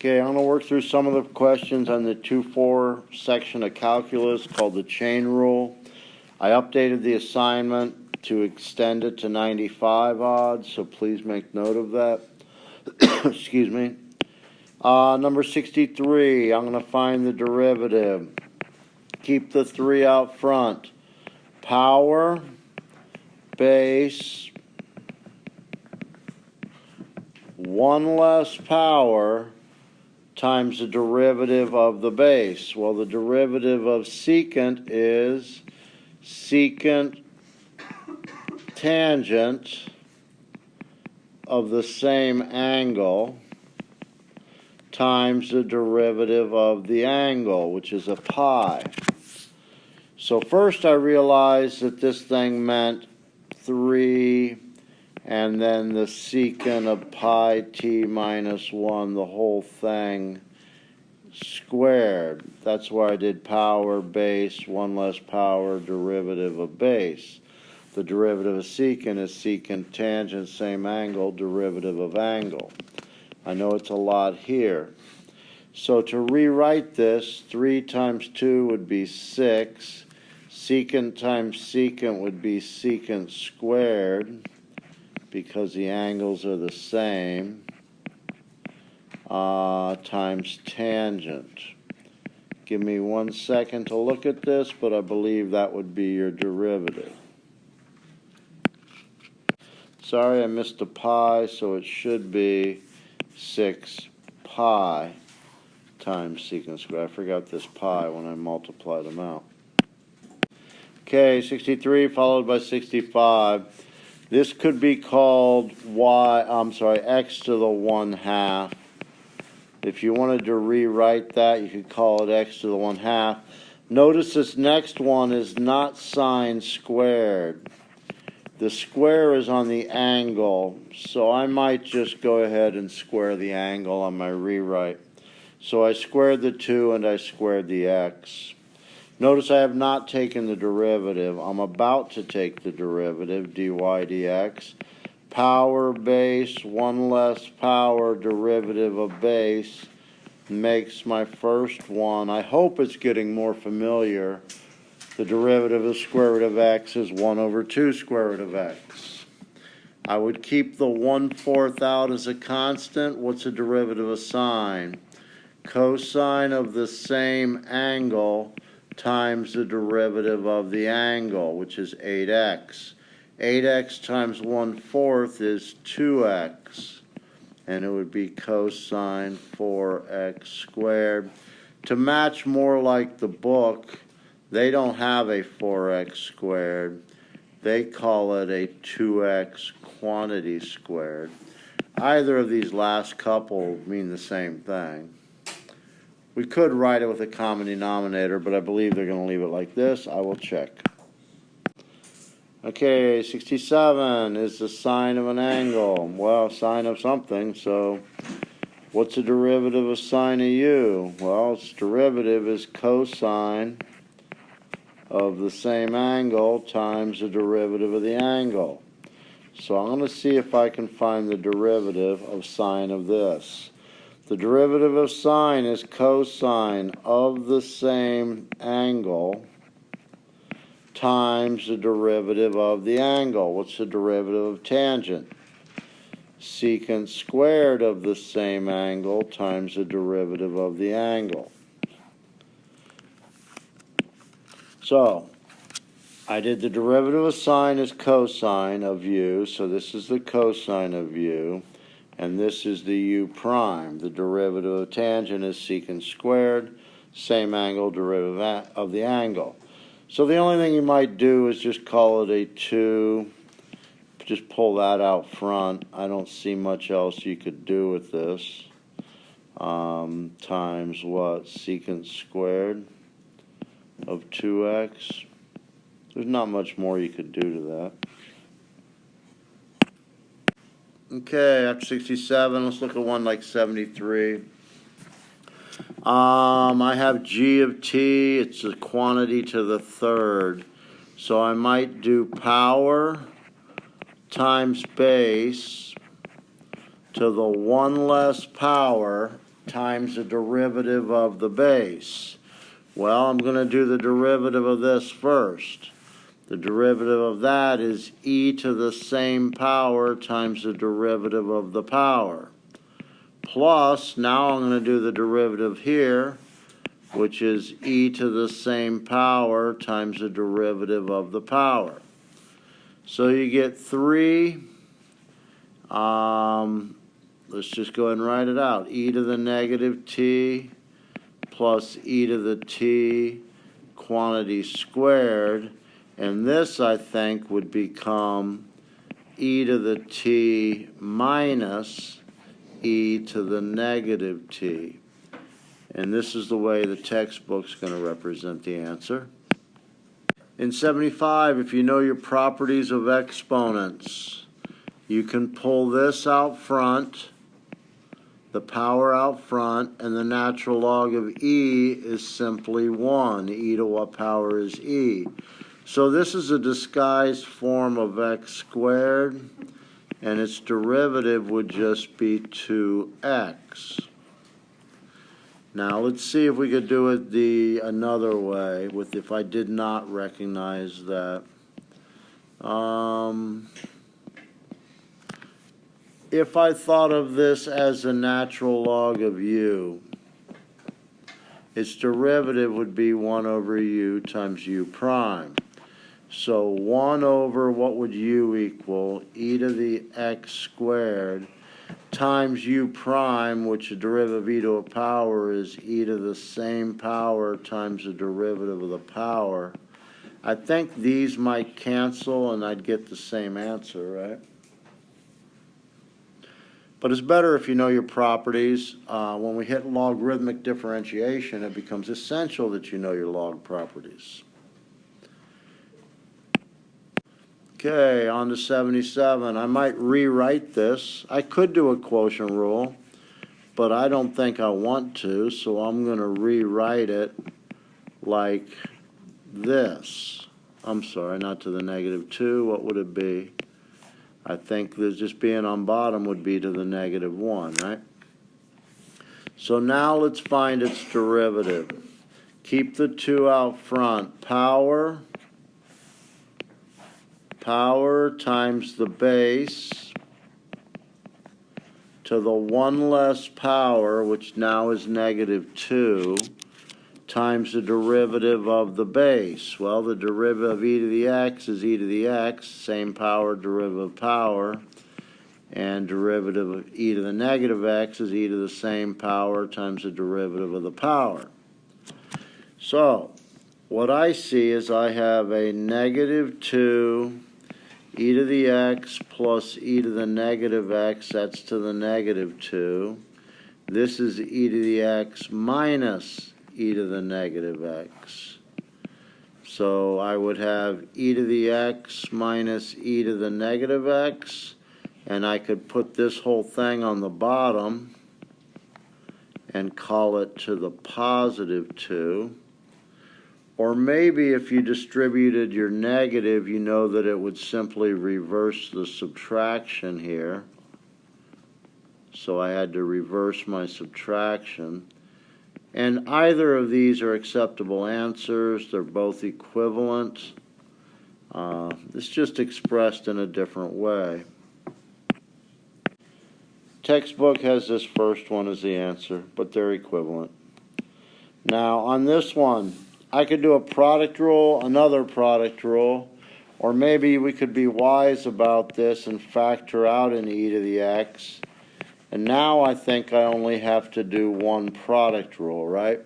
Okay, I'm going to work through some of the questions on the 2-4 section of calculus called the chain rule. I updated the assignment to extend it to 95 odds, so please make note of that. Excuse me. Number 63, I'm going to find the derivative. Keep the 3 out front. Power, base, 1 less power times the derivative of the base. Well, the derivative of secant is secant tangent of the same angle times the derivative of the angle, which is a pi. So first I realized that this thing meant 3 and then the secant of pi t minus 1, the whole thing squared. That's why I did power, base, 1 less power, derivative of base. The derivative of secant is secant tangent, same angle, derivative of angle. I know it's a lot here. So to rewrite this, 3 times 2 would be 6. Secant times secant would be secant squared, because the angles are the same, times tangent. Give me 1 second to look at this, but I believe that would be your derivative. Sorry, I missed a pi, so it should be 6 pi times secant squared. I forgot this pi when I multiply them out. Okay, 63 followed by 65. This could be called x to the 1/2. If you wanted to rewrite that, you could call it x to the 1/2. Notice this next one is not sine squared. The square is on the angle, so I might just go ahead and square the angle on my rewrite. So I squared the 2 and I squared the x. Notice I have not taken the derivative. I'm about to take the derivative, dy dx. Power base, 1 less power, derivative of base, makes my first one. I hope it's getting more familiar. The derivative of square root of x is 1 over 2 square root of x. I would keep the 1/4 out as a constant. What's the derivative of sine? Cosine of the same angle times the derivative of the angle, which is 8x. 8x times 1/4 is 2x, and it would be cosine 4x squared. To match more like the book, they don't have a 4x squared. They call it a 2x quantity squared. Either of these last couple mean the same thing. We could write it with a common denominator, but I believe they're going to leave it like this. I will check. Okay, 67 is the sine of an angle. Well, sine of something, so what's the derivative of sine of u? Well, its derivative is cosine of the same angle times the derivative of the angle. So I'm going to see if I can find the derivative of sine of this. The derivative of sine is cosine of the same angle times the derivative of the angle. What's the derivative of tangent? Secant squared of the same angle times the derivative of the angle. So, I did the derivative of sine as cosine of u, so this is the cosine of u. And this is the u prime. The derivative of tangent is secant squared, same angle, derivative of the angle. So the only thing you might do is just call it a 2. Just pull that out front. I don't see much else you could do with this. Times what? Secant squared of 2x. There's not much more you could do to that. Okay, after 67, let's look at one like 73. I have g of t, it's a quantity to the third. So I might do power times base to the 1 less power times the derivative of the base. Well, I'm going to do the derivative of this first. The derivative of that is e to the same power times the derivative of the power. Plus, now I'm going to do the derivative here, which is e to the same power times the derivative of the power. So you get 3, let's just go ahead and write it out. E to the negative t plus e to the t quantity squared. And this, I think, would become e to the t minus e to the negative t. And this is the way the textbook's going to represent the answer. In 75, if you know your properties of exponents, you can pull this out front, the power out front, and the natural log of e is simply 1. E to what power is e? So this is a disguised form of x squared, and its derivative would just be 2x. Now let's see if we could do it another way, with if I did not recognize that. If I thought of this as a natural log of u, its derivative would be 1 over u times u prime. So 1 over, what would u equal? E to the x squared times u prime, which the derivative of e to a power is e to the same power times the derivative of the power. I think these might cancel and I'd get the same answer, right? But it's better if you know your properties. When we hit logarithmic differentiation, it becomes essential that you know your log properties. Okay, on to 77. I might rewrite this. I could do a quotient rule, but I don't think I want to, so I'm going to rewrite it like this. I'm sorry, not to the negative 2. What would it be? I think that just being on bottom would be to the negative 1, right? So now let's find its derivative. Keep the 2 out front. Power times the base to the 1 less power, which now is negative 2, times the derivative of the base. Well, the derivative of e to the x is e to the x, same power, derivative of power, and derivative of e to the negative x is e to the same power times the derivative of the power. So, what I see is I have a negative 2 e to the x plus e to the negative x, that's to the negative 2. This is e to the x minus e to the negative x. So I would have e to the x minus e to the negative x, and I could put this whole thing on the bottom and call it to the positive 2. Or maybe if you distributed your negative, you know that it would simply reverse the subtraction here. So I had to reverse my subtraction. And either of these are acceptable answers. They're both equivalent. It's just expressed in a different way. Textbook has this first one as the answer, but they're equivalent. Now on this one, I could do a product rule, another product rule, or maybe we could be wise about this and factor out an e to the x. And now I think I only have to do one product rule, right?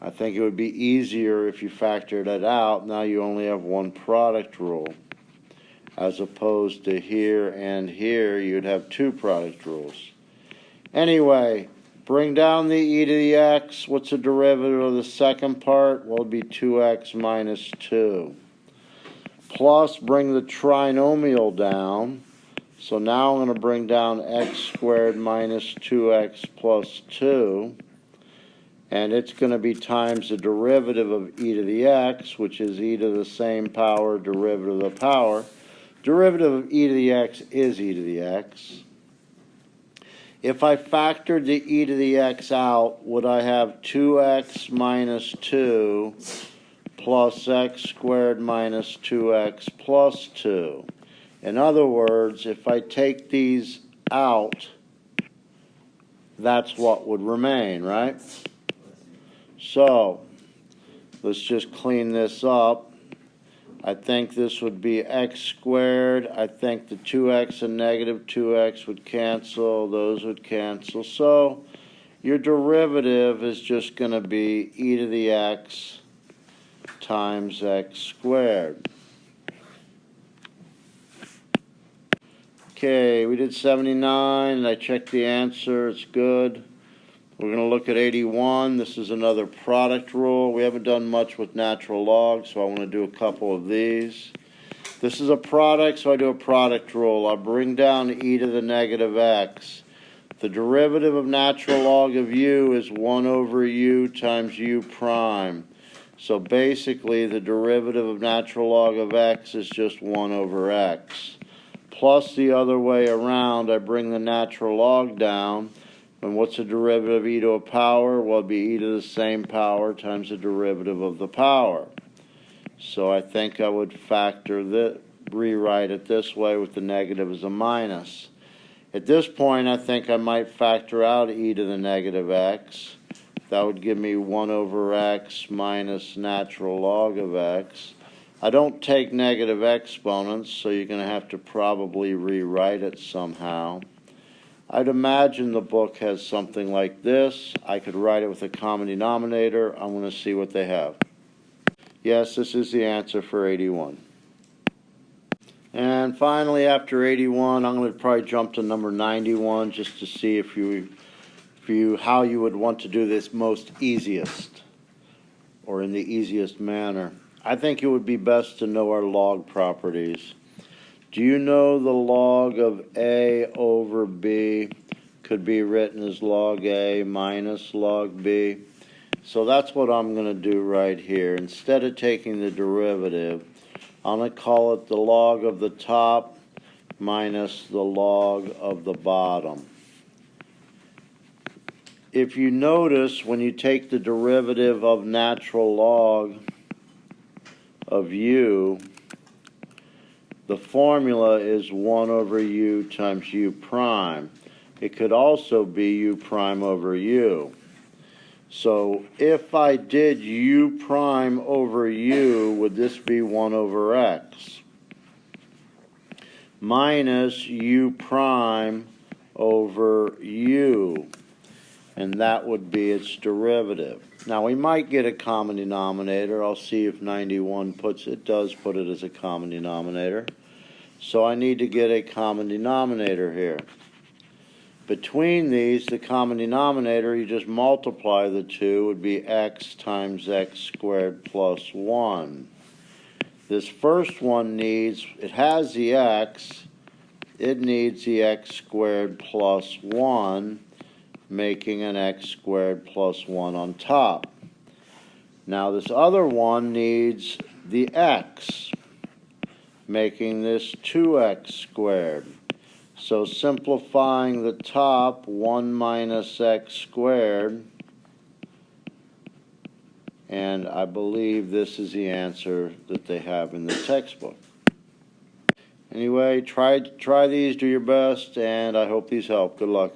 I think it would be easier if you factored it out. Now you only have one product rule. As opposed to here and here, you'd have two product rules. Anyway, bring down the e to the x. What's the derivative of the second part? Well, it'd be 2x minus 2. Plus, bring the trinomial down. So now I'm going to bring down x squared minus 2x plus 2. And it's going to be times the derivative of e to the x, which is e to the same power, derivative of the power. Derivative of e to the x is e to the x. If I factored the e to the x out, would I have 2x minus 2 plus x squared minus 2x plus 2? In other words, if I take these out, that's what would remain, right? So, let's just clean this up. I think this would be x squared. I think the 2x and negative 2x would cancel. Those would cancel. So your derivative is just going to be e to the x times x squared. Okay, we did 79, and I checked the answer. It's good. We're going to look at 81. This is another product rule. We haven't done much with natural log, so I want to do a couple of these. This is a product, so I do a product rule. I'll bring down e to the negative x. The derivative of natural log of u is 1 over u times u prime. So basically, the derivative of natural log of x is just 1 over x. Plus the other way around, I bring the natural log down. And what's the derivative of e to a power? Well, it'd be e to the same power times the derivative of the power. So I think I would rewrite it this way with the negative as a minus. At this point, I think I might factor out e to the negative x. That would give me 1 over x minus natural log of x. I don't take negative exponents, so you're going to have to probably rewrite it somehow. I'd imagine the book has something like this. I could write it with a common denominator. I'm going to see what they have. Yes, this is the answer for 81. And finally, after 81, I'm going to probably jump to number 91 just to see how you would want to do this most easiest, or in the easiest manner. I think it would be best to know our log properties. Do you know the log of a over b could be written as log a minus log b? So that's what I'm going to do right here. Instead of taking the derivative, I'm going to call it the log of the top minus the log of the bottom. If you notice, when you take the derivative of natural log of u, the formula is 1 over u times u prime. It could also be u prime over u. So if I did u prime over u, would this be 1 over x? Minus u prime over u. And that would be its derivative. Now we might get a common denominator. I'll see if 91 does put it as a common denominator. So I need to get a common denominator here. Between these, the common denominator, you just multiply the two, would be x times x squared plus 1. This first one it has the x, it needs the x squared plus 1, making an x squared plus 1 on top. Now this other one needs the x, making this 2x squared. So simplifying the top, 1 minus x squared, and I believe this is the answer that they have in the textbook. Anyway, try these, do your best, and I hope these help. Good luck.